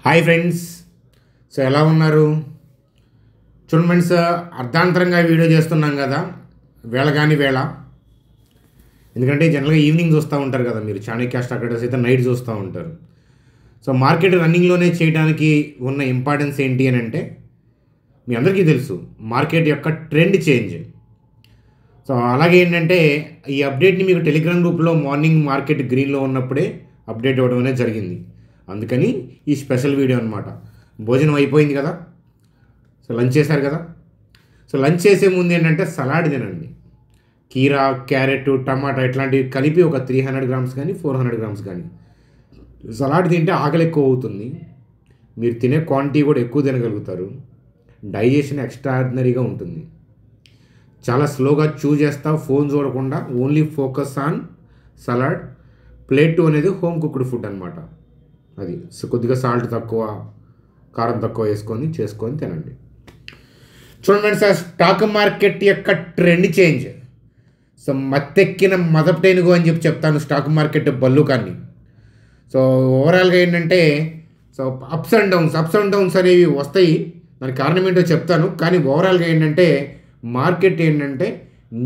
Hi friends. So ఎలా ఉన్నారు? చూడండి ఫ్రెండ్స్, అర్ధాంతరంగా వీడియో చేస్తున్నాం కదా, వేళ ఎందుకంటే జనరల్గా ఈవినింగ్ చూస్తూ ఉంటారు కదా మీరు, చాణక్య స్టాక్ ట్రేడర్స్ అయితే నైట్ చూస్తూ ఉంటారు. సో మార్కెట్ రన్నింగ్లోనే చేయడానికి ఉన్న ఇంపార్టెన్స్ ఏంటి అని అంటే మీ అందరికీ తెలుసు, మార్కెట్ యొక్క ట్రెండ్ చేంజ్. సో అలాగే ఏంటంటే ఈ అప్డేట్ని మీకు టెలిగ్రామ్ గ్రూప్లో మార్నింగ్ మార్కెట్ గ్రీన్లో ఉన్నప్పుడే అప్డేట్ ఇవ్వడం అనేది జరిగింది. అందుకని ఈ స్పెషల్ వీడియో అనమాట. భోజనం అయిపోయింది కదా, సో లంచ్ చేశారు కదా. సో లంచ్ చేసే ముందు ఏంటంటే సలాడ్ తినండి. కీరా, క్యారెట్, టమాటా ఇట్లాంటివి కలిపి ఒక 300 గ్రామ్స్ కానీ 400 గ్రామ్స్ కానీ సలాడ్ తింటే ఆకలి ఎక్కువ అవుతుంది. మీరు తినే క్వాంటిటీ కూడా ఎక్కువ తినగలుగుతారు. డైజెషన్ ఎక్స్ట్రాడినరీగా ఉంటుంది. చాలా స్లోగా చూ చేస్తా, ఫోన్ చూడకుండా only focus on salad. Plate 2 అనేది హోమ్ కుక్డ్ ఫుడ్ అనమాట. అది కొద్దిగా సాల్ట్ తక్కువ, కారం తక్కువ వేసుకొని చేసుకొని తినండి. చూడండి సార్, స్టాక్ మార్కెట్ యొక్క ట్రెండ్ చేంజ్. సో మత్తెక్కిన మదపటేనుగు అని చెప్తాను స్టాక్ మార్కెట్ బల్లుకాన్ని. సో ఓవరాల్గా ఏంటంటే సో అప్స్ అండ్ డౌన్స్ అనేవి వస్తాయి. దానికి కారణం ఏంటో చెప్తాను. కానీ ఓవరాల్గా ఏంటంటే మార్కెట్ ఏంటంటే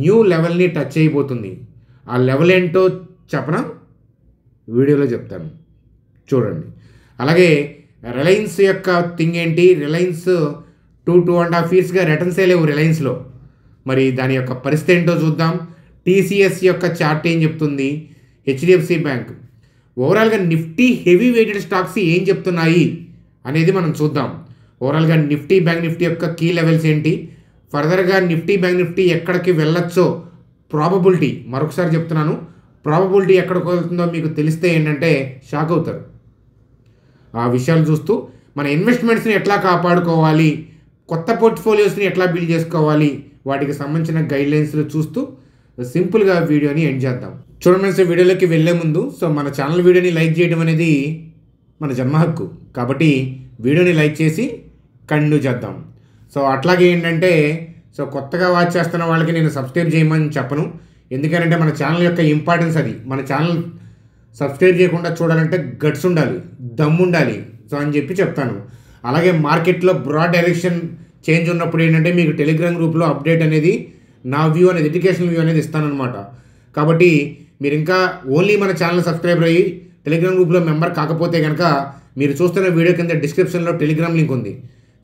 న్యూ లెవెల్ని టచ్ అయిపోతుంది. ఆ లెవెల్ ఏంటో చెప్పనా, వీడియోలో చెప్తాను, చూడండి. అలాగే రిలయన్స్ యొక్క థింగ్ ఏంటి, రిలయన్స్ 2.5 ఇయర్స్గా రిటర్న్సే లేవు రిలయన్స్లో. మరి దాని యొక్క పరిస్థితి ఏంటో చూద్దాం. టీసీఎస్ యొక్క చార్ట్ ఏం చెప్తుంది, హెచ్డిఎఫ్సి బ్యాంక్, ఓవరాల్గా నిఫ్టీ హెవీ వెయిటెడ్ స్టాక్స్ ఏం చెప్తున్నాయి అనేది మనం చూద్దాం. ఓవరాల్గా నిఫ్టీ, బ్యాంక్ నిఫ్టీ యొక్క కీ లెవెల్స్ ఏంటి, ఫర్దర్గా నిఫ్టీ, బ్యాంక్ నిఫ్టీ ఎక్కడికి వెళ్ళొచ్చో ప్రాబబిలిటీ, మరొకసారి చెప్తున్నాను, ప్రాబబిలిటీ ఎక్కడికి వెళ్తుందో మీకు తెలిస్తే ఏంటంటే షాక్ అవుతారు. ఆ విషయాలు చూస్తూ మన ఇన్వెస్ట్మెంట్స్ని ఎట్లా కాపాడుకోవాలి, కొత్త పోర్ట్ఫోలియోస్ని ఎట్లా బిల్డ్ చేసుకోవాలి, వాటికి సంబంధించిన గైడ్లైన్స్లు చూస్తూ సింపుల్గా వీడియోని ఎండ్ చేద్దాం. చూడండి సార్, వీడియోలోకి వెళ్ళే ముందు సో మన ఛానల్ వీడియోని లైక్ చేయడం అనేది మన జన్మ హక్కు, కాబట్టి వీడియోని లైక్ చేసి కంటిన్యూ చేద్దాం. సో అట్లాగే ఏంటంటే సో కొత్తగా వాచ్ చేస్తున్న వాళ్ళకి నేను సబ్స్క్రైబ్ చేయమని చెప్పను. ఎందుకంటే మన ఛానల్ యొక్క ఇంపార్టెన్స్ అది. మన ఛానల్ సబ్స్క్రైబ్ చేయకుండా చూడాలంటే గట్స్ ఉండాలి, దమ్ము ఉండాలి. సో అని చెప్పి చెప్తాను. అలాగే మార్కెట్లో బ్రాడ్ డైరెక్షన్ చేంజ్ ఉన్నప్పుడు ఏంటంటే మీకు టెలిగ్రామ్ గ్రూప్లో అప్డేట్ అనేది, నా వ్యూ అనేది, ఎడ్యుకేషనల్ వ్యూ అనేది ఇస్తానన్నమాట. కాబట్టి మీరు ఇంకా ఓన్లీ మన ఛానల్ సబ్స్క్రైబర్ అయ్యి టెలిగ్రామ్ గ్రూప్లో మెంబర్ కాకపోతే కనుక మీరు చూస్తున్న వీడియో కింద డిస్క్రిప్షన్లో టెలిగ్రామ్ లింక్ ఉంది.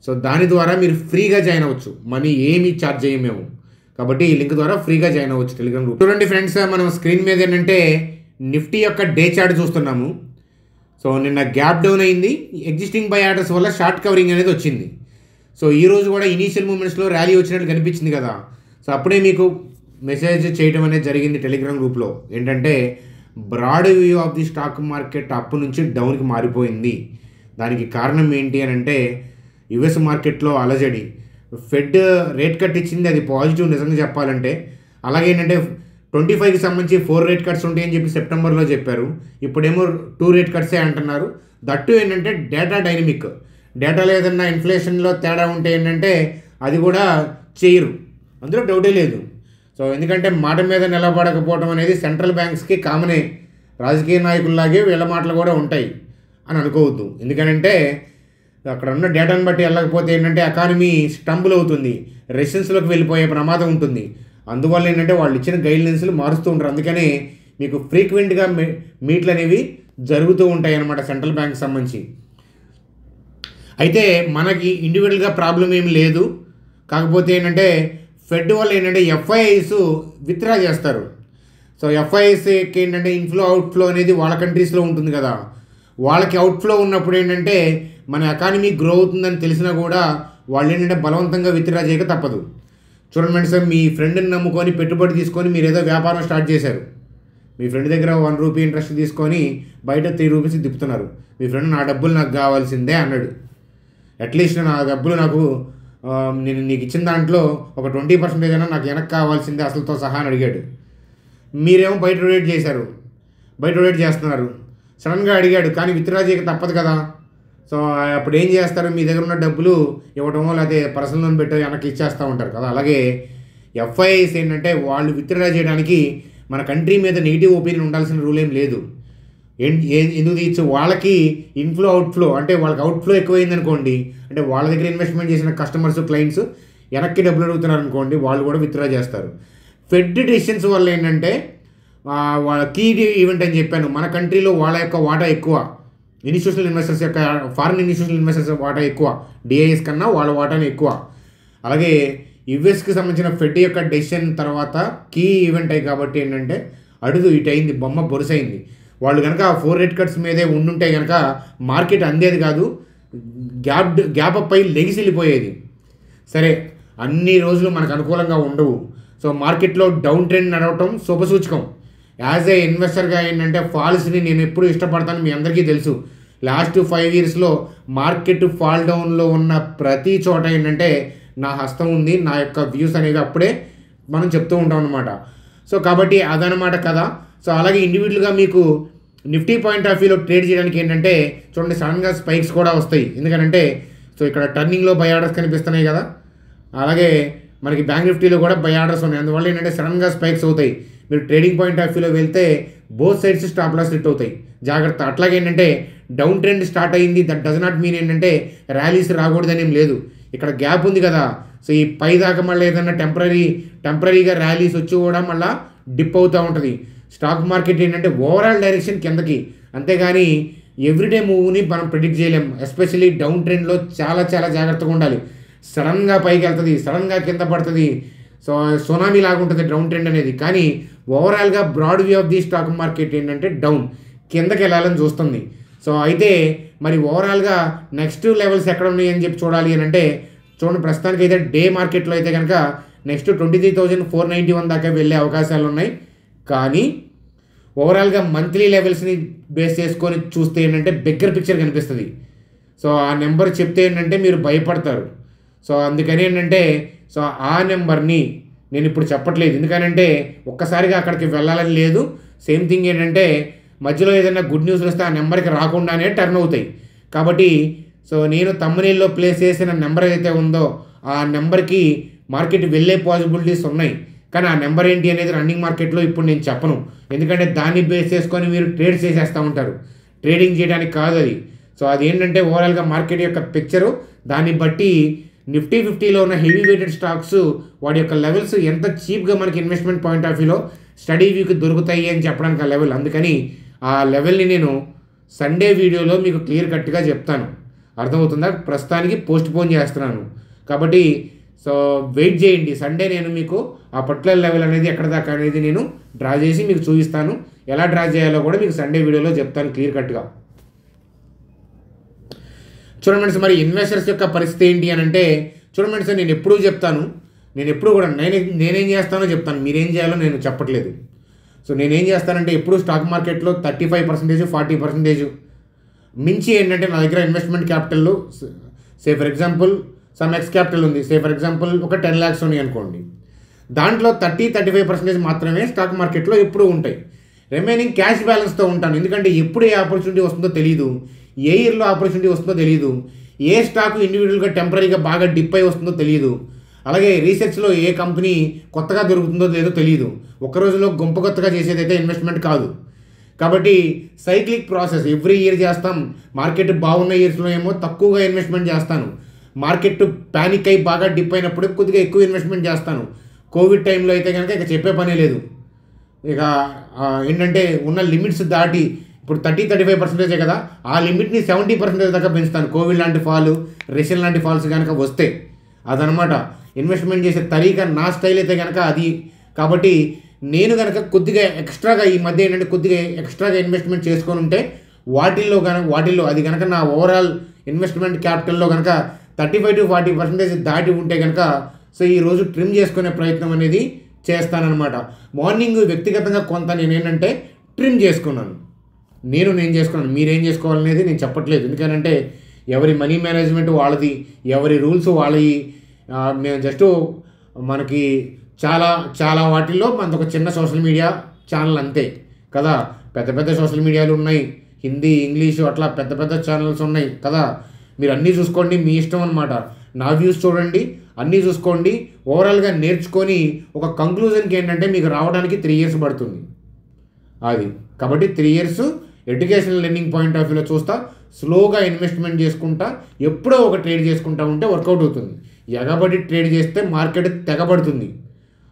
సో దాని ద్వారా మీరు ఫ్రీగా జాయిన్ అవ్వచ్చు. మనీ ఏమీ ఛార్జ్ చేయం మేము, కాబట్టి ఈ లింక్ ద్వారా ఫ్రీగా జాయిన్ అవ్వచ్చు టెలిగ్రామ్ గ్రూప్. చూడండి ఫ్రెండ్స్, మనం స్క్రీన్ మీద ఏంటంటే నిఫ్టీ యొక్క డే చార్ట్ చూస్తున్నాము. సో నిన్న గ్యాప్ డౌన్ అయింది, ఎగ్జిస్టింగ్ బై ఆర్డర్స్ వల్ల షార్ట్ కవరింగ్ అనేది వచ్చింది. సో ఈరోజు కూడా ఇనీషియల్ మూమెంట్స్లో ర్యాలీ వచ్చినట్టు కనిపించింది కదా. సో అప్పుడే మీకు మెసేజ్ చేయడం అనేది జరిగింది టెలిగ్రామ్ గ్రూప్లో. ఏంటంటే broad view of the stock market up నుంచి డౌన్కి మారిపోయింది. దానికి కారణం ఏంటి అని అంటే యుఎస్ మార్కెట్లో అలజడి, ఫెడ్ రేట్ కట్ ఇచ్చింది, అది పాజిటివ్ నిజంగా చెప్పాలంటే. అలాగే ఏంటంటే 25కి సంబంధించి 4 రేట్ కట్స్ ఉంటాయని చెప్పి సెప్టెంబర్లో చెప్పారు. ఇప్పుడేమో 2 రేట్ కట్సే అంటున్నారు. దట్టు ఏంటంటే డేటా డైనమిక్, డేటాలో ఏదన్నా ఇన్ఫ్లేషన్లో తేడా ఉంటే ఏంటంటే అది కూడా చేయరు, అందులో డౌటే లేదు. సో ఎందుకంటే మాట మీద నిలబడకపోవడం అనేది సెంట్రల్ బ్యాంక్స్కి కామనే, రాజకీయ నాయకుల్లాగే వీళ్ళ మాటలు కూడా ఉంటాయి అని అనుకోవద్దు. ఎందుకంటే అక్కడ ఉన్న డేటాను బట్టి వెళ్ళకపోతే ఏంటంటే ఎకానమీ స్టంబుల్ అవుతుంది, రెసిషన్స్లోకి వెళ్ళిపోయే ప్రమాదం ఉంటుంది. అందువల్ల ఏంటంటే వాళ్ళు ఇచ్చిన గైడ్లైన్స్లు మారుస్తూ ఉంటారు. అందుకనే మీకు ఫ్రీక్వెంట్గా మీట్లు అనేవి జరుగుతూ ఉంటాయి అన్నమాట సెంట్రల్ బ్యాంక్ సంబంధించి. అయితే మనకి ఇండివిజువల్గా ప్రాబ్లం ఏమి లేదు. కాకపోతే ఏంటంటే ఫెడ్ వల్ల ఏంటంటే ఎఫ్ఐఐస్ విత్డ్రా చేస్తారు. సో ఎఫ్ఐఐస్కి ఏంటంటే ఇన్ఫ్లో అవుట్ఫ్లో అనేది వాళ్ళ కంట్రీస్లో ఉంటుంది కదా. వాళ్ళకి అవుట్ఫ్లో ఉన్నప్పుడు ఏంటంటే మన ఎకానమీ గ్రో అవుతుందని తెలిసినా కూడా వాళ్ళు ఏంటంటే బలవంతంగా విత్డ్రా చేయక తప్పదు. చూడండి సార్, మీ ఫ్రెండ్ని నమ్ముకొని పెట్టుబడి తీసుకొని మీరు ఏదో వ్యాపారం స్టార్ట్ చేశారు. మీ ఫ్రెండ్ దగ్గర 1 రూపీ ఇంట్రెస్ట్ తీసుకొని బయట 3 రూపీస్ తిప్పుతున్నారు. మీ ఫ్రెండ్ నా డబ్బులు నాకు కావాల్సిందే అన్నాడు. అట్లీస్ట్ నా డబ్బులు నాకు నేను నీకు ఇచ్చిన దాంట్లో ఒక 20% అయినా నాకు వెనక్కి కావాల్సిందే అసలుతో సహా అని అడిగాడు. మీరేమో బయట రొటేట్ చేశారు, బయట రొటేట్ చేస్తున్నారు. సడన్గా అడిగాడు, కానీ విత్డ్రా చేయక తప్పదు కదా. సో అప్పుడు ఏం చేస్తారు, మీ దగ్గర ఉన్న డబ్బులు ఇవ్వటమో లేకపోతే పర్సనల్ లోన్ పెట్టో వెనక్కి ఇచ్చేస్తూ ఉంటారు కదా. అలాగే ఎఫ్ఐఐస్ ఏంటంటే వాళ్ళు విత్డ్రా చేయడానికి మన కంట్రీ మీద నెగిటివ్ ఒపీనియన్ ఉండాల్సిన రూల్ ఏం లేదు. ఎందుకు తీయచ్చు? వాళ్ళకి ఇన్ఫ్లో అవుట్ఫ్లో, అంటే వాళ్ళకి అవుట్ఫ్లో ఎక్కువైంది అనుకోండి, అంటే వాళ్ళ దగ్గర ఇన్వెస్ట్మెంట్ చేసిన కస్టమర్స్ క్లయింట్స్ వెనక్కి డబ్బులు అడుగుతున్నారు అనుకోండి, వాళ్ళు కూడా విత్డ్రా చేస్తారు. ఫెడ్ డెసిషన్స్ వల్ల ఏంటంటే వాళ్ళ కీ ఈవెంట్ అని చెప్పాను, మన కంట్రీలో వాళ్ళ యొక్క వాటా ఎక్కువ, ఇన్స్టిట్యూషనల్ ఇన్వెస్టర్స్ యొక్క ఫారిన్ ఇన్స్టిట్యూషనల్ ఇన్వెస్టర్స్ వాటా ఎక్కువ, డిఐఎస్ కన్నా వాళ్ళ వాటానే ఎక్కువ. అలాగే యుఎస్కి సంబంధించిన ఫెడ్ యొక్క డెసిషన్ తర్వాత కీ ఈవెంట్ అయ్యి కాబట్టి ఏంటంటే అడుగు ఇటు అయింది, బొమ్మ బొరుసైంది. వాళ్ళు కనుక 4 రేట్ కట్స్ మీదే ఉండుంటే కనుక మార్కెట్ అందేది కాదు, గ్యాప్ అప్ అయి లెగిసి వెళ్ళిపోయేది. సరే, అన్ని రోజులు మనకు అనుకూలంగా ఉండవు. సో మార్కెట్లో డౌన్ ట్రెండ్ నడవటం శుభసూచకం. యాజ్ ఏ ఇన్వెస్టర్గా ఏంటంటే ఫాల్స్ని నేను ఎప్పుడు ఇష్టపడతాను, మీ అందరికీ తెలుసు. లాస్ట్ 5 ఇయర్స్లో మార్కెట్ ఫాల్ డౌన్లో ఉన్న ప్రతి చోట ఏంటంటే నా హస్తం ఉంది, నా యొక్క వ్యూస్ అనేవి అప్పుడే మనం చెప్తూ ఉంటాం అనమాట. సో కాబట్టి అదనమాట కదా. సో అలాగే ఇండివిజువల్గా మీకు నిఫ్టీ పాయింట్ ఆఫ్ వ్యూలో ట్రేడ్ చేయడానికి ఏంటంటే చూడండి, సడన్గా స్పైక్స్ కూడా వస్తాయి. ఎందుకంటే సో ఇక్కడ టర్నింగ్లో బై ఆర్డర్స్ కనిపిస్తున్నాయి కదా, అలాగే మనకి బ్యాంక్ నిఫ్టీలో కూడా బై ఆర్డర్స్ ఉన్నాయి. అందువల్ల ఏంటంటే సడన్గా స్పైక్స్ అవుతాయి. మీరు ట్రేడింగ్ పాయింట్ ఆఫ్ వ్యూలో వెళ్తే both sides stop loss hit అవుతాయి, జాగ్రత్త. అట్లాగే ఏంటంటే డౌన్ ట్రెండ్ స్టార్ట్ అయింది, దట్ డస్ నాట్ మీన్ ఏంటంటే ర్యాలీస్ రాకూడదని ఏం లేదు. ఇక్కడ గ్యాప్ ఉంది కదా, సో ఈ పై దాకా మళ్ళీ ఏదన్నా టెంపరీగా ర్యాలీస్ వచ్చి కూడా మళ్ళీ డిప్ అవుతూ ఉంటుంది. స్టాక్ మార్కెట్ ఏంటంటే ఓవరాల్ డైరెక్షన్ కిందకి, అంతేగాని ఎవ్రీడే మూవ్ని మనం ప్రిడిక్ట్ చేయలేం. ఎస్పెషల్లీ డౌన్ ట్రెండ్లో చాలా చాలా జాగ్రత్తగా ఉండాలి. సడన్గా పైకి వెళ్తుంది, సడన్గా కింద పడుతుంది, సో సునామీ లాగా ఉంటుంది డౌన్ ట్రెండ్ అనేది. కానీ ఓవరాల్గా broad view of the stock market ఏంటంటే డౌన్ కిందకి వెళ్ళాలని చూస్తుంది. సో అయితే మరి ఓవరాల్గా నెక్స్ట్ లెవెల్స్ ఎక్కడ ఉన్నాయి అని చెప్పి చూడాలి అని అంటే చూడండి, ప్రస్తుతానికి అయితే డే మార్కెట్లో అయితే కనుక నెక్స్ట్ 23,491 దాకా వెళ్ళే అవకాశాలు ఉన్నాయి. కానీ ఓవరాల్గా మంత్లీ లెవెల్స్ని బేస్ చేసుకొని చూస్తే ఏంటంటే బిగ్గర్ పిక్చర్ కనిపిస్తుంది. సో ఆ నెంబర్ చెప్తే ఏంటంటే మీరు భయపడతారు. సో అందుకని ఏంటంటే సో ఆ నెంబర్ని నేను ఇప్పుడు చెప్పట్లేదు, ఎందుకనంటే ఒక్కసారిగా అక్కడికి వెళ్ళాలని లేదు. సేమ్ థింగ్ ఏంటంటే మధ్యలో ఏదైనా గుడ్ న్యూస్లు వస్తే ఆ నెంబర్కి రాకుండానే టర్న్ అవుతాయి. కాబట్టి సో నేను తమ్మునీల్లో ప్లేస్ చేసిన నెంబర్ ఏదైతే ఉందో ఆ నెంబర్కి మార్కెట్ వెళ్ళే పాసిబిలిటీస్ ఉన్నాయి. కానీ ఆ నెంబర్ ఏంటి అనేది రన్నింగ్ మార్కెట్లో ఇప్పుడు నేను చెప్పను, ఎందుకంటే దాన్ని బేస్ చేసుకొని మీరు ట్రేడ్ చేసేస్తూ ఉంటారు. ట్రేడింగ్ చేయడానికి కాదు అది. సో అది ఏంటంటే ఓవరాల్గా మార్కెట్ యొక్క పిక్చరు, దాన్ని బట్టి నిఫ్టీ 50లో ఉన్న హెవీ వెయిటెడ్ స్టాక్స్ వాటి యొక్క లెవెల్స్ ఎంత చీప్గా మనకి ఇన్వెస్ట్మెంట్ పాయింట్ ఆఫ్ వ్యూలో స్టడీ వ్యూకి దొరుకుతాయి అని చెప్పడానికి ఆ లెవెల్. అందుకని ఆ లెవెల్ని నేను సండే వీడియోలో మీకు క్లియర్ కట్గా చెప్తాను, అర్థమవుతుందా? ప్రస్తుతానికి పోస్ట్ పోన్ చేస్తున్నాను కాబట్టి సో వెయిట్ చేయండి. సండే నేను మీకు ఆ పర్టికులర్ లెవెల్ అనేది ఎక్కడ దాకా అనేది నేను డ్రా చేసి మీకు చూపిస్తాను. ఎలా డ్రా చేయాలో కూడా మీకు సండే వీడియోలో చెప్తాను క్లియర్ కట్గా. చూడండి ఫ్రెండ్స్, మరి ఇన్వెస్టర్స్ యొక్క పరిస్థితి ఏంటి అని అంటే చూడండి ఫ్రెండ్స్, నేను ఎప్పుడూ చెప్తాను, నేను ఎప్పుడు కూడా నేనేం చేస్తానో చెప్తాను, మీరేం చేయాలో నేను చెప్పట్లేదు. సో నేనేం చేస్తానంటే ఎప్పుడు స్టాక్ మార్కెట్లో 35%, 40% మించి ఏంటంటే నా దగ్గర ఇన్వెస్ట్మెంట్ క్యాపిటల్లో say for example some X capital ఉంది, సే ఫర్ ఎగ్జాంపుల్ ఒక 10 lakhs ఉన్నాయి అనుకోండి, దాంట్లో 30-35% మాత్రమే స్టాక్ మార్కెట్లో ఎప్పుడూ ఉంటాయి. రిమైనింగ్ క్యాష్ బ్యాలెన్స్తో ఉంటాను, ఎందుకంటే ఎప్పుడు ఏ ఆపర్చునిటీ వస్తుందో తెలియదు, ఏ ఇయర్లో ఆపర్చునిటీ వస్తుందో తెలియదు, ఏ స్టాక్ ఇండివిజువల్గా టెంపరీగా బాగా డిప్ అయి వస్తుందో తెలియదు, అలాగే రీసెర్చ్లో ఏ కంపెనీ కొత్తగా దొరుకుతుందో లేదో తెలియదు. ఒక్క రోజులో గొప్ప కొత్తగా చేసేదైతే ఇన్వెస్ట్మెంట్ కాదు. కాబట్టి సైక్లిక్ ప్రాసెస్, ఎవ్రీ ఇయర్ చేస్తాం. మార్కెట్ బాగున్న ఇయర్స్లో ఏమో తక్కువగా ఇన్వెస్ట్మెంట్ చేస్తాను, మార్కెట్ ప్యానిక్ అయి బాగా డిప్ అయినప్పుడు కొద్దిగా ఎక్కువ ఇన్వెస్ట్మెంట్ చేస్తాను. కోవిడ్ టైంలో అయితే కనుక ఇక చెప్పే పనే లేదు, ఇక ఏంటంటే ఉన్న లిమిట్స్ దాటి ఇప్పుడు 30-35% కదా, ఆ లిమిట్ని 70% దాకా పెంచుతాను. కోవిడ్ లాంటి ఫాల్, రష్యన్ లాంటి ఫాల్స్ కనుక వస్తే అదనమాట ఇన్వెస్ట్మెంట్ చేసే తరీకా. నా స్టైల్ అయితే కనుక అది. కాబట్టి నేను కనుక కొద్దిగా ఎక్స్ట్రాగా ఈ మధ్య ఏంటంటే కొద్దిగా ఎక్స్ట్రాగా ఇన్వెస్ట్మెంట్ చేసుకొని ఉంటే వాటిల్లో అది కనుక నా ఓవరాల్ ఇన్వెస్ట్మెంట్ క్యాపిటల్లో కనుక 35-40% దాటి ఉంటే కనుక సో ఈరోజు ట్రిమ్ చేసుకునే ప్రయత్నం అనేది చేస్తానన్నమాట. మార్నింగ్ వ్యక్తిగతంగా కొంత నేనేంటంటే ట్రిమ్ చేసుకున్నాను, నేను చేసుకున్నాను. మీరేం చేసుకోవాలనేది నేను చెప్పట్లేదు, ఎందుకంటే ఎవరి మనీ మేనేజ్మెంట్ వాళ్ళది, ఎవరి రూల్స్ వాళ్ళవి. మేము జస్ట్ మనకి చాలా వాటిల్లో మనది ఒక చిన్న సోషల్ మీడియా ఛానల్ అంతే కదా. పెద్ద సోషల్ మీడియాలు ఉన్నాయి, హిందీ, ఇంగ్లీషు, అట్లా పెద్ద ఛానల్స్ ఉన్నాయి కదా. మీరు అన్నీ చూసుకోండి, మీ ఇష్టం అనమాట. నా వ్యూస్ చూడండి, అన్నీ చూసుకోండి, ఓవరాల్గా నేర్చుకొని ఒక కంక్లూజన్కి ఏంటంటే మీకు రావడానికి 3 years పడుతుంది అది. కాబట్టి 3 years educational learning point of వ్యూలో చూస్తా స్లోగా ఇన్వెస్ట్మెంట్ చేసుకుంటా ఎప్పుడో ఒక ట్రేడ్ చేసుకుంటా ఉంటే వర్కౌట్ అవుతుంది. ఎగబడి ట్రేడ్ చేస్తే మార్కెట్ తెగబడుతుంది.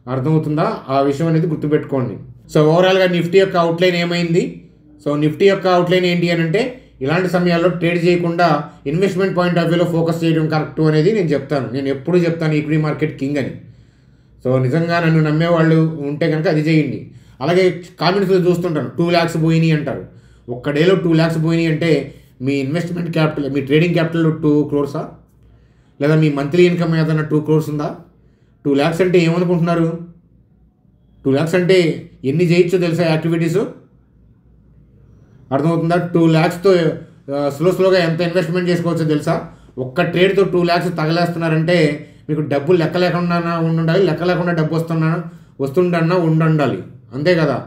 అర్థమవుతుందా? ఆ విషయం అనేది గుర్తుపెట్టుకోండి. సో ఓవరాల్గా నిఫ్టీ యొక్క అవుట్లైన్ ఏమైంది? సో నిఫ్టీ యొక్క అవుట్లైన్ ఏంటి అని అంటే ఇలాంటి సమయాల్లో ట్రేడ్ చేయకుండా ఇన్వెస్ట్మెంట్ పాయింట్ ఆఫ్ వ్యూలో ఫోకస్ చేయడం కరెక్ట్ అనేది నేను చెప్తాను. నేను ఎప్పుడు చెప్తాను ఈక్విటీ మార్కెట్ కింగ్ అని. సో నిజంగా నన్ను నమ్మేవాళ్ళు ఉంటే కనుక అది చేయండి. అలాగే కామెంట్స్లో చూస్తుంటాను 2 lakhs పోయినాయి అంటారు. ఒక్క డేలో 2 lakhs పోయినాయి అంటే మీ ఇన్వెస్ట్మెంట్ క్యాపిటల్, మీ ట్రేడింగ్ క్యాపిటల్ 2 crores లేదా మీ మంత్లీ ఇన్కమ్ ఏదైనా 2 crores ఉందా? 2 lakhs అంటే ఏమనుకుంటున్నారు? 2 lakhs అంటే ఎన్ని చేయొచ్చో తెలుసా యాక్టివిటీస్? అర్థమవుతుందా? 2 lakhsతో స్లోగా ఎంత ఇన్వెస్ట్మెంట్ చేసుకోవచ్చో తెలుసా? ఒక్క ట్రేడ్తో 2 lakhs తగలేస్తున్నారంటే మీకు డబ్బులు లెక్క లేకుండా ఉండాలి, లెక్క లేకుండా డబ్బు వస్తుండన్నా ఉండాలి, అంతే కదా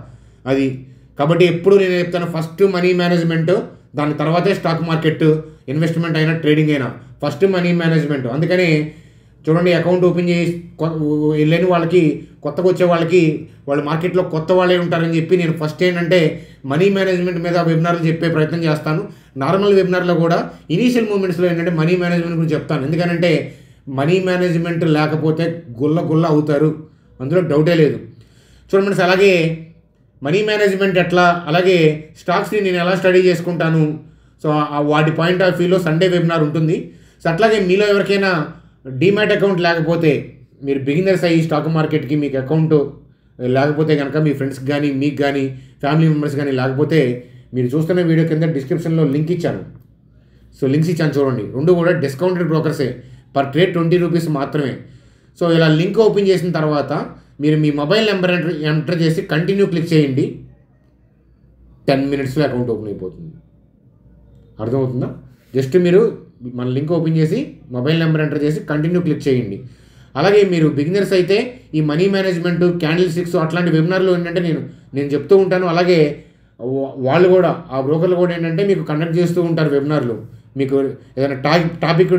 అది. కాబట్టి ఎప్పుడు నేను చెప్తాను, ఫస్ట్ మనీ మేనేజ్మెంట్, దాని తర్వాతే స్టాక్ మార్కెట్ ఇన్వెస్ట్మెంట్ అయినా ట్రేడింగ్ అయినా ఫస్ట్ మనీ మేనేజ్మెంట్. అందుకని చూడండి, అకౌంట్ ఓపెన్ చేసి వెళ్ళని వాళ్ళకి, కొత్తగా వచ్చే వాళ్ళకి, వాళ్ళు మార్కెట్లో కొత్త వాళ్ళే ఉంటారని చెప్పి నేను ఫస్ట్ ఏంటంటే మనీ మేనేజ్మెంట్ మీద వెబినార్లు చెప్పే ప్రయత్నం చేస్తాను. నార్మల్ వెబినార్లో కూడా ఇనీషియల్ మూమెంట్స్లో ఏంటంటే మనీ మేనేజ్మెంట్ గురించి చెప్తాను. ఎందుకంటే మనీ మేనేజ్మెంట్ లేకపోతే గుల్ల అవుతారు, అందులో డౌటే లేదు. చూడండి, అలాగే మనీ మేనేజ్మెంట్ ఎట్లా, అలాగే స్టాక్స్ని నేను ఎలా స్టడీ చేసుకుంటాను, సో వాటి పాయింట్ ఆఫ్ వ్యూలో సండే వెబినార్ ఉంటుంది. సో అట్లాగే మీలో ఎవరికైనా డీమ్యాట్ అకౌంట్ లేకపోతే, మీరు బిగినర్స్ అయ్యి స్టాక్ మార్కెట్కి మీకు అకౌంట్ లేకపోతే కనుక మీ ఫ్రెండ్స్కి కానీ, మీకు కానీ, ఫ్యామిలీ మెంబర్స్ కానీ లేకపోతే, మీరు చూస్తున్న వీడియో కింద డిస్క్రిప్షన్లో లింక్ ఇచ్చాను. సో లింక్స్ ఇచ్చాను చూడండి, రెండు కూడా డిస్కౌంటెడ్ బ్రోకర్సే, పర్ ట్రేడ్ 20 rupees మాత్రమే. సో ఇలా లింక్ ఓపెన్ చేసిన తర్వాత మీరు మీ మొబైల్ నెంబర్ ఎంటర్ చేసి కంటిన్యూ క్లిక్ చేయండి, 10 minutesలో అకౌంట్ ఓపెన్ అయిపోతుంది. అర్థమవుతుందా? జస్ట్ మీరు మన లింక్ ఓపెన్ చేసి మొబైల్ నెంబర్ ఎంటర్ చేసి కంటిన్యూ క్లిక్ చేయండి. అలాగే మీరు బిగినర్స్ అయితే ఈ మనీ మేనేజ్మెంట్, క్యాండిల్ స్టిక్స్ అట్లాంటి వెబినార్లు ఏంటంటే నేను చెప్తూ ఉంటాను. అలాగే వాళ్ళు కూడా, ఆ బ్రోకర్లు కూడా ఏంటంటే మీకు కండక్ట్ చేస్తూ ఉంటారు వెబినార్లు. మీకు ఏదైనా టాపిక్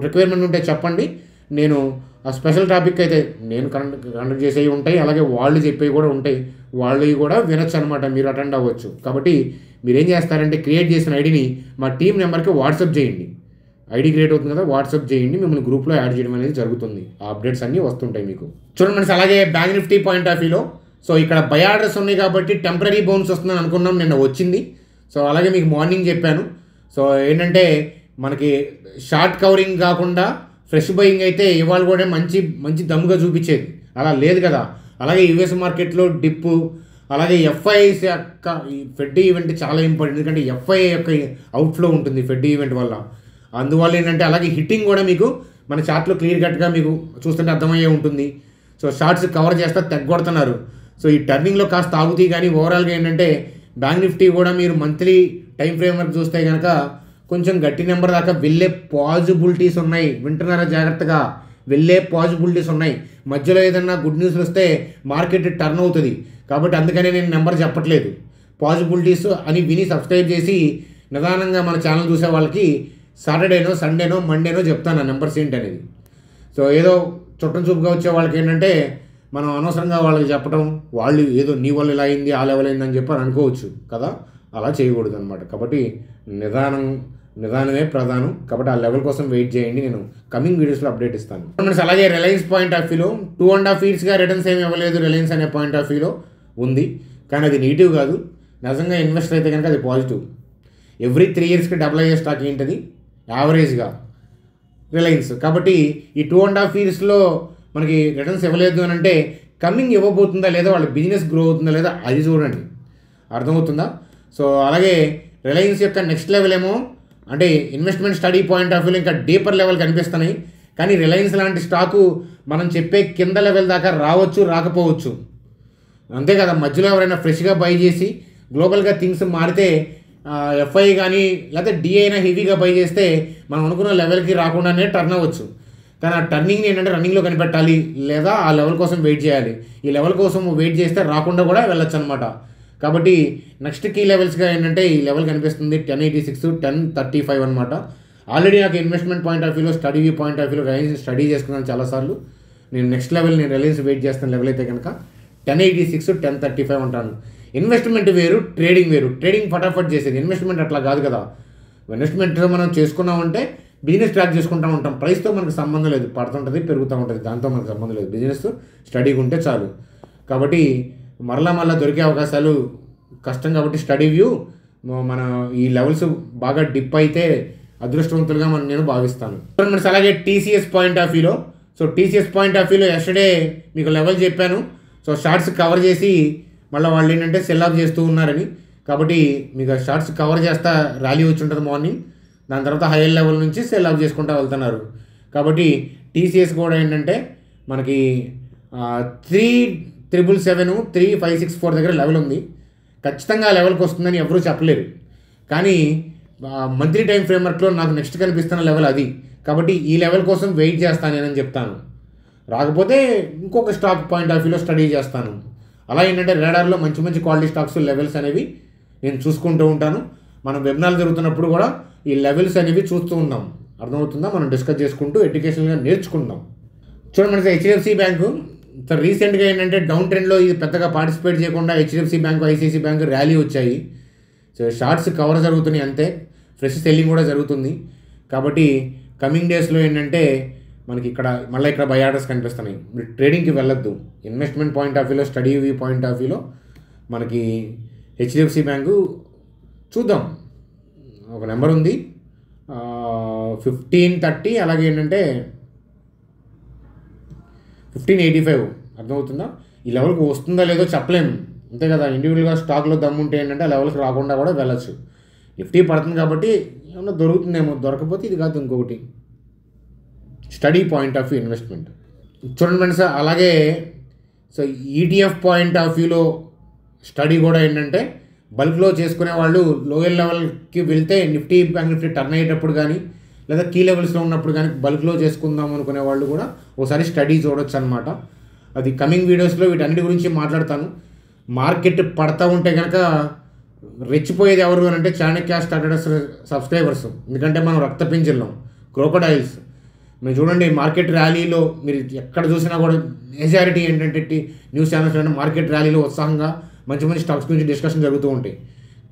రిక్వైర్మెంట్ ఉంటే చెప్పండి, నేను ఆ స్పెషల్ టాపిక్ అయితే నేను కండక్ట్ చేసేవి ఉంటాయి, అలాగే వాళ్ళు చెప్పేవి కూడా ఉంటాయి, వాళ్ళవి కూడా వినొచ్చు అనమాట, మీరు అటెండ్ అవ్వచ్చు. కాబట్టి మీరు ఏం చేస్తారంటే క్రియేట్ చేసిన ఐడిని మా టీం నెంబర్కి వాట్సాప్ చేయండి. ఐడి క్రియేట్ అవుతుంది కదా, వాట్సాప్ చేయండి, మిమ్మల్ని గ్రూప్లో యాడ్ చేయడం అనేది జరుగుతుంది. ఆ అప్డేట్స్ అన్నీ వస్తుంటాయి మీకు. చూడండి మనసు, అలాగే బ్యాంక్ నిఫ్టీ పాయింట్ ఆఫ్ వ్యూలో సో ఇక్కడ బై ఆర్డర్స్ ఉన్నాయి కాబట్టి టెంపరీ బౌన్స్ వస్తుందని అనుకున్నాం, నిన్న వచ్చింది. సో అలాగే మీకు మార్నింగ్ చెప్పాను. సో ఏంటంటే మనకి షార్ట్ కవరింగ్ కాకుండా ఫ్రెష్ బయింగ్ అయితే ఇవాళ కూడా మంచి దమ్ముగా చూపించేది, అలా లేదు కదా. అలాగే యూఎస్ మార్కెట్లో డిప్పు, అలాగే ఎఫ్ఐఐస్ యొక్క ఫెడ్ ఈవెంట్ చాలా ఇంపార్టెంట్, ఎందుకంటే ఎఫ్ఐఐ యొక్క అవుట్ఫ్లో ఉంటుంది ఫెడ్ ఈవెంట్ వల్ల. అందువల్ల ఏంటంటే అలాగే హిట్టింగ్ కూడా మీకు మన చార్ట్లో క్లియర్ కట్గా మీకు చూస్తుంటే అర్థమయ్యే ఉంటుంది. సో షార్ట్స్ కవర్ చేస్తా తెగ్గొడుతున్నారు. సో ఈ టర్నింగ్లో కాస్త ఆగుతాయి, కానీ ఓవరాల్గా ఏంటంటే బ్యాంక్ నిఫ్టీ కూడా మీరు మంత్లీ టైం ఫ్రేమ్ వర్క్ చూస్తే కనుక కొంచెం గట్టి నెంబర్ దాకా వెళ్ళే పాజిబిలిటీస్ ఉన్నాయి. వింటున్నారా జాగ్రత్తగా? వెళ్ళే పాజిబిలిటీస్ ఉన్నాయి. మధ్యలో ఏదన్నా గుడ్ న్యూస్లు వస్తే మార్కెట్ టర్న్ అవుతుంది, కాబట్టి అందుకనే నేను నెంబర్ చెప్పట్లేదు. పాజిబిలిటీస్ అని విని సబ్స్క్రైబ్ చేసి నిదానంగా మన ఛానల్ చూసే వాళ్ళకి సాటర్డేనో, సండేనో, మండేనో చెప్తాను ఆ నెంబర్స్ ఏంటి అనేది. సో ఏదో చుట్టం చూపుగా వచ్చే వాళ్ళకి ఏంటంటే మనం అనవసరంగా వాళ్ళకి చెప్పడం, వాళ్ళు ఏదో నీ వల్ల ఇలా అయింది, ఆ లెవెల్ అయిందని చెప్పి అనుకోవచ్చు కదా, అలా చేయకూడదు అనమాట. కాబట్టి నిదానమే ప్రధానం. కాబట్టి ఆ లెవెల్ కోసం వెయిట్ చేయండి, నేను కమింగ్ వీడియోస్లో అప్డేట్ ఇస్తాను. అలాగే రిలయన్స్ పాయింట్ ఆఫ్ వ్యూలో 2.5 yearsగా రిటర్న్స్ ఏమి ఇవ్వలేదు. రిలయన్స్ అనే పాయింట్ ఆఫ్ వ్యూలో ఉంది, కానీ అది నెగిటివ్ కాదు. నిజంగా ఇన్వెస్టర్ అయితే కనుక అది పాజిటివ్. ఎవ్రీ 3 yearsకి డబుల్ అయ్యే స్టాక్ ఏంటది యావరేజ్గా రిలయన్స్. కాబట్టి ఈ 2.5 yearsలో మనకి రిటర్న్స్ ఇవ్వలేదు అని అంటే కమింగ్ ఇవ్వబోతుందా లేదా, వాళ్ళ బిజినెస్ గ్రో అవుతుందా లేదా అది చూడండి, అర్థమవుతుందా? సో అలాగే రిలయన్స్ యొక్క నెక్స్ట్ లెవెల్ ఏమో అంటే ఇన్వెస్ట్మెంట్ స్టడీ పాయింట్ ఆఫ్ వ్యూలో ఇంకా డీపర్ లెవెల్ కనిపిస్తున్నాయి. కానీ రిలయన్స్ లాంటి స్టాకు మనం చెప్పే కింద లెవెల్ దాకా రావచ్చు, రాకపోవచ్చు, అంతే కదా. మధ్యలో ఎవరైనా ఫ్రెష్గా బై చేసి గ్లోబల్గా థింగ్స్ మారితే ఎఫ్ఐ కానీ లేకపోతే డి అయినా హెవీగా బై చేస్తే మనం అనుకున్న లెవెల్కి రాకుండానే టర్న్ అవ్వచ్చు. కానీ ఆ టర్నింగ్ని ఏంటంటే రన్నింగ్లో కనిపెట్టాలి, లేదా ఆ లెవెల్ కోసం వెయిట్ చేయాలి. ఈ లెవెల్ కోసం వెయిట్ చేస్తే రాకుండా కూడా వెళ్ళొచ్చు అనమాట. కాబట్టి నెక్స్ట్ కీ లెవెల్స్గా ఏంటంటే ఈ లెవెల్ కనిపిస్తుంది 1086, 1035 అనమాట. ఆల్రెడీ నాకు ఇన్వెస్ట్మెంట్ పాయింట్ ఆఫ్ వ్యూలో, స్టడీ వ్యూ పాయింట్ ఆఫ్ వ్యూలో రిలయన్స్ స్టడీ చేసుకున్నాను చాలాసార్లు. నేను నెక్స్ట్ లెవెల్, నేను రిలయన్స్ వెయిట్ చేస్తున్న లెవెల్ అయితే కనుక 1086, 1035 అంటాను. ఇన్వెస్ట్మెంట్ వేరు, ట్రేడింగ్ వేరు. ట్రేడింగ్ ఫటాఫట్ చేసేది, ఇన్వెస్ట్మెంట్ అట్లా కాదు కదా. ఇన్వెస్ట్మెంట్ మనం చేసుకున్నామంటే బిజినెస్ ట్రాక్ చేసుకుంటూ ఉంటాం. ప్రైస్తో మనకు సంబంధం లేదు, పడుతుంటుంది పెరుగుతూ ఉంటుంది, దాంతో మనకు సంబంధం లేదు. బిజినెస్ స్టడీగా ఉంటే చాలు. కాబట్టి మరలా దొరికే అవకాశాలు కష్టం. కాబట్టి స్టడీ వ్యూ మన ఈ లెవెల్స్ బాగా డిప్ అయితే అదృష్టవంతులుగా నేను భావిస్తాను. అలాగే టీసీఎస్ పాయింట్ ఆఫ్ వ్యూలో, సో టీసీఎస్ పాయింట్ ఆఫ్ వ్యూలో ఎస్టర్డే మీకు లెవెల్ చెప్పాను. సో షార్ట్స్ కవర్ చేసి మళ్ళీ వాళ్ళు ఏంటంటే సెల్ ఆఫ్ చేస్తూ ఉన్నారని. కాబట్టి మీకు షార్ట్స్ కవర్ చేస్తా ర్యాలీ వచ్చి ఉంటుంది మార్నింగ్, దాని తర్వాత హైయర్ లెవెల్ నుంచి సెల్ ఆఫ్ చేసుకుంటూ వెళ్తున్నారు. కాబట్టి టీసీఎస్ కూడా ఏంటంటే మనకి 3,777 3,564 దగ్గర లెవెల్ ఉంది. ఖచ్చితంగా ఆ లెవెల్కి వస్తుందని ఎవరూ చెప్పలేరు. కానీ మంత్లీ టైం ఫ్రేమ్వర్క్లో నాకు నెక్స్ట్ కనిపిస్తున్న లెవెల్ అది. కాబట్టి ఈ లెవెల్ కోసం వెయిట్ చేస్తాను నేనని చెప్తాను. రాకపోతే ఇంకొక స్టాక్ పాయింట్ ఆఫ్ వ్యూలో స్టడీ చేస్తాను. అలా ఏంటంటే రేడార్లో మంచి క్వాలిటీ స్టాక్స్ లెవెల్స్ అనేవి నేను చూసుకుంటూ ఉంటాను. మనం వెబినార్ జరుగుతున్నప్పుడు కూడా ఈ లెవెల్స్ అనేవి చూస్తూ ఉన్నాం. అర్థమవుతుందా? మనం డిస్కస్ చేసుకుంటూ ఎడ్యుకేషన్గా నేర్చుకుందాం. చూడండి, మనకి హెచ్డిఎఫ్సి బ్యాంకు రీసెంట్గా ఏంటంటే డౌన్ ట్రెండ్లో ఇది పెద్దగా పార్టిసిపేట్ చేయకుండా HDFC bank, ICICI bank rally వచ్చాయి. సో షార్ట్స్ కవర్ జరుగుతున్నాయి అంతే, ఫ్రెష్ సెల్లింగ్ కూడా జరుగుతుంది. కాబట్టి కమింగ్ డేస్లో ఏంటంటే మనకి ఇక్కడ బై ఆర్డర్స్ కనిపిస్తున్నాయి. మీరు ట్రేడింగ్కి వెళ్ళొద్దు. ఇన్వెస్ట్మెంట్ పాయింట్ ఆఫ్ వ్యూలో, స్టడీ వ్యూ పాయింట్ ఆఫ్ వ్యూలో మనకి హెచ్డిఎఫ్సి బ్యాంకు చూద్దాం. ఒక నెంబర్ ఉంది 1530, అలాగే ఏంటంటే 1585. అర్థమవుతుందా? ఈ లెవెల్కి వస్తుందా లేదో చెప్పలేము, అంతే కదా. ఇండివిజువల్గా స్టాక్లో దమ్ముంటే ఏంటంటే ఆ లెవెల్కి రాకుండా కూడా వెళ్ళచ్చు. నిఫ్టీ పడుతుంది కాబట్టి ఏమన్నా దొరుకుతుందేమో, దొరకపోతే ఇది కాదు ఇంకొకటి. Study point of view investment చూడండి ఫ్రెండ్స్. అలాగే సో ఈటీఎఫ్ పాయింట్ ఆఫ్ వ్యూలో స్టడీ కూడా ఏంటంటే బల్క్లో చేసుకునే వాళ్ళు లోయర్ లెవెల్కి వెళ్తే బ్యాంక్ నిఫ్టీ టర్న్ అయ్యేటప్పుడు కానీ లేదా కీ లెవెల్స్లో ఉన్నప్పుడు కానీ బల్క్లో చేసుకుందాం అనుకునే వాళ్ళు కూడా ఒకసారి స్టడీ చూడొచ్చు అనమాట. అది కమింగ్ వీడియోస్లో వీటన్నిటి గురించి మాట్లాడతాను. మార్కెట్ పడతా ఉంటే కనుక రెచ్చిపోయేది ఎవరు అని అంటే చాణక్య స్టార్టర్స్ సబ్స్క్రైబర్స్. ఎందుకంటే మనం రక్తపింజలం, క్రోకోడైల్స్. మీరు చూడండి, మార్కెట్ ర్యాలీలో మీరు ఎక్కడ చూసినా కూడా మెజారిటీ ఏంటంటే న్యూస్ ఛానల్స్ అంటే మార్కెట్ ర్యాలీలో ఉత్సాహంగా మంచి స్టాక్స్ గురించి డిస్కషన్ జరుగుతూ ఉంటాయి.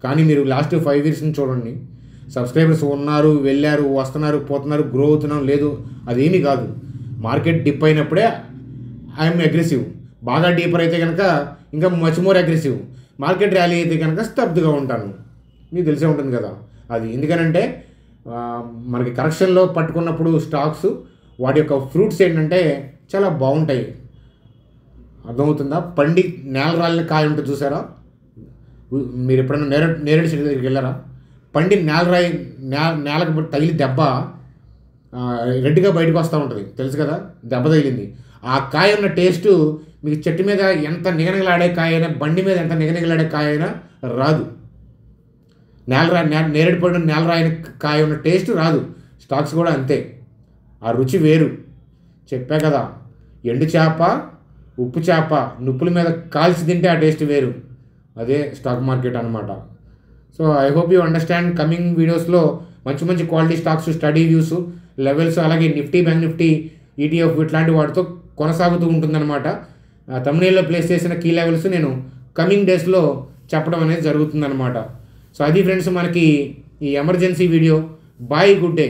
కానీ మీరు లాస్ట్ 5 years నుంచి చూడండి, సబ్స్క్రైబర్స్ ఉన్నారు, వెళ్ళారు, వస్తున్నారు, పోతున్నారు, గ్రో అవుతున్నాం లేదు, అదేమీ కాదు. మార్కెట్ డిప్ అయినప్పుడే ఐఎమ్ అగ్రెసివ్, బాగా డీపర్ అయితే కనుక ఇంకా much more aggressive, market rally అయితే కనుక స్తబ్దుగా ఉంటాను. మీకు తెలిసే ఉంటుంది కదా అది. ఎందుకనంటే మనకి కరెక్షన్లో పట్టుకున్నప్పుడు స్టాక్స్ వాటి యొక్క ఫ్రూట్స్ ఏంటంటే చాలా బాగుంటాయి. అర్థమవుతుందా? పండి నేల రాలిన కాయ ఉంటుంది చూసారా? మీరు ఎప్పుడైనా నేరేడు చెట్టు దగ్గరికి వెళ్ళారా? పండి నేలకు తగిలి దెబ్బ రెడ్గా బయటకు వస్తూ ఉంటుంది, తెలుసు కదా, దెబ్బ తగిలింది. ఆ కాయ ఉన్న టేస్ట్ మీకు చెట్టు మీద ఎంత నిగనిగలాడే కాయ అయినా, బండి మీద ఎంత నిగనిగలాడే కాయ అయినా రాదు. నేరేడు పడిన నేల రాయిన కాయ ఉన్న టేస్ట్ రాదు. స్టాక్స్ కూడా అంతే, ఆ రుచి వేరు. చెప్పా కదా, ఎండు చేప, ఉప్పు చేప నుప్పుల మీద కాల్చి తింటే ఆ టేస్ట్ వేరు. అదే స్టాక్ మార్కెట్ అనమాట. So I hope you understand. Coming వీడియోస్లో మంచి quality stocks, study views, levels, అలాగే బ్యాంక్ నిఫ్టీ, ఈటీఎఫ్ ఇట్లాంటి వాటితో కొనసాగుతూ ఉంటుందన్నమాట. తమిళలో ప్లేస్ చేసిన కీ లెవెల్స్ నేను కమింగ్ డేస్లో చెప్పడం అనేది జరుగుతుందన్నమాట. సో అది ఫ్రెండ్స్ మనకి ఈ emergency video. Bye, good day.